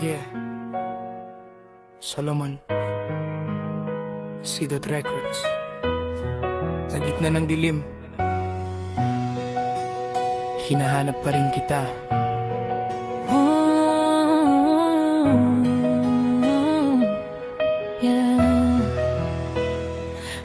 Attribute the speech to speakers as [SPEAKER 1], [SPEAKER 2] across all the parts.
[SPEAKER 1] Yeah, Solomon, Sidot Records. Sa gitna ng dilim, hinahanap pa rin kita.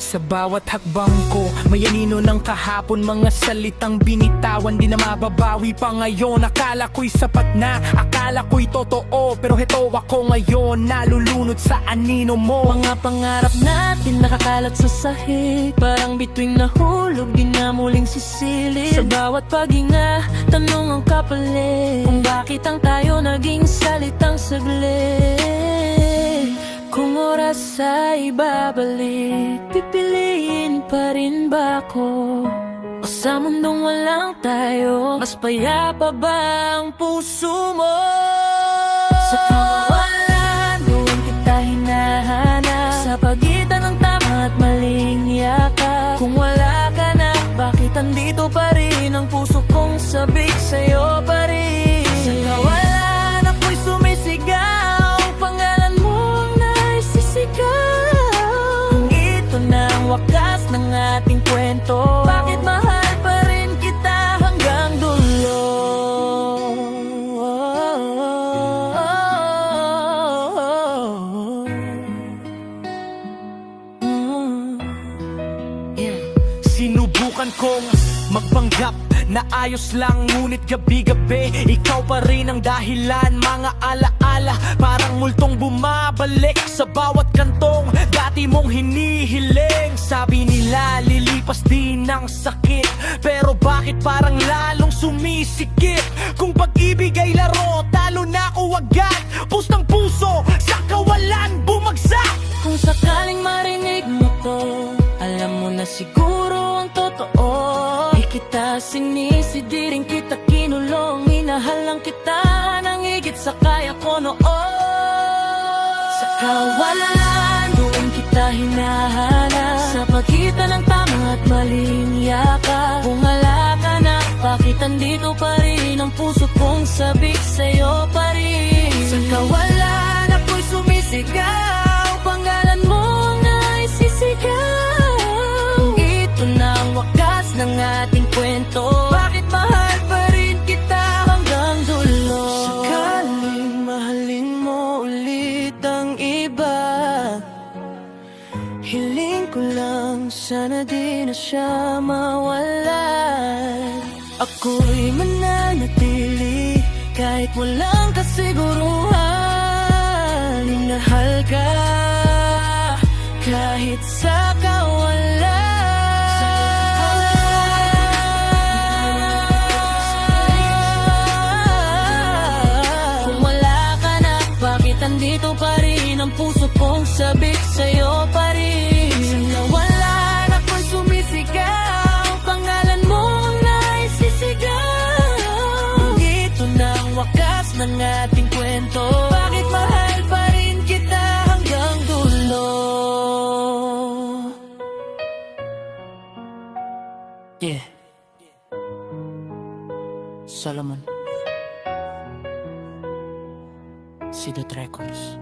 [SPEAKER 1] Sa bawat hakbang ko, may anino ng kahapon. Mga salitang binitawan, di na mababawi pa ngayon. Akala ko'y sapat na, akala ko'y totoo, pero heto ako ngayon, nalulunod sa anino mo.
[SPEAKER 2] Mga pangarap natin nakakalat sa sahig, parang bituing nahulog, di na muling sisilip. Sa bawat paghinga, tanong ang kapalit, kung bakit ang tayo naging salitang saglit. Kung oras ay babalik, pipiliin pa rin ba ako? O sa mundong walang tayo, mas payapa ba ang puso mo? Sa kawalan, doon kita hinahanap, sa pagitan ng tama at maling yakap. Kung wala ka na, bakit andito pa rin ang puso kong sabik sa'yo pa rin? Sa kawalan, ako'y sumisigaw, pangalan mo ang naisisigaw. Kung ito na ang wakas ng ating kwento, bakit mahal pa rin kita hanggang dulo?
[SPEAKER 1] Sinubukan kong magpanggap na ayos lang, ngunit gabi-gabi ikaw pa rin ang dahilan. Mga alaala, parang multong bumabalik sa bawat kantong dati mong hinihiling. Sabi nila lilipas din ang sakit, pero bakit parang lalong sumisikip? Kung pag-ibig ay laro, talo na ako agad. Pustang puso, sa kawalan bumagsak.
[SPEAKER 2] Kung sakaling marinig mo to, alam mo na siguro ang totoo. Di kita sinisi, di rin kita kinulong. Minahal lang kita nang higit sa kaya ko noon. Sa kawalan, doon kita hinahanap, sa pagitan ng tama at maling yakap. Kung wala ka na, bakit andito pa rin ang puso kong sabik sa'yo pa rin? Sa kawalan, ako'y sumisigaw, pangalan mo ang naisisigaw. Kung ito na ang wakas ng ating kwento, bakit mahal pa rin kita hanggang dulo? Sakaling mahalin mo ulit ang iba, hiling ko lang sana di na siya mawalan. Ako'y mananatili kahit walang kasiguruhan. Minahal ka kahit sa kawalan. Kung wala ka na, bakit andito pa rin ang puso kong sabik sa'yo pa rin? Sa kawalan, ako'y sumisigaw, pangalan mo ang naisisigaw. Dito na ang wakas ng ating kwento, bakit mahal pa rin kita hanggang dulo?
[SPEAKER 1] Yeah, Solomon, Sidot Records.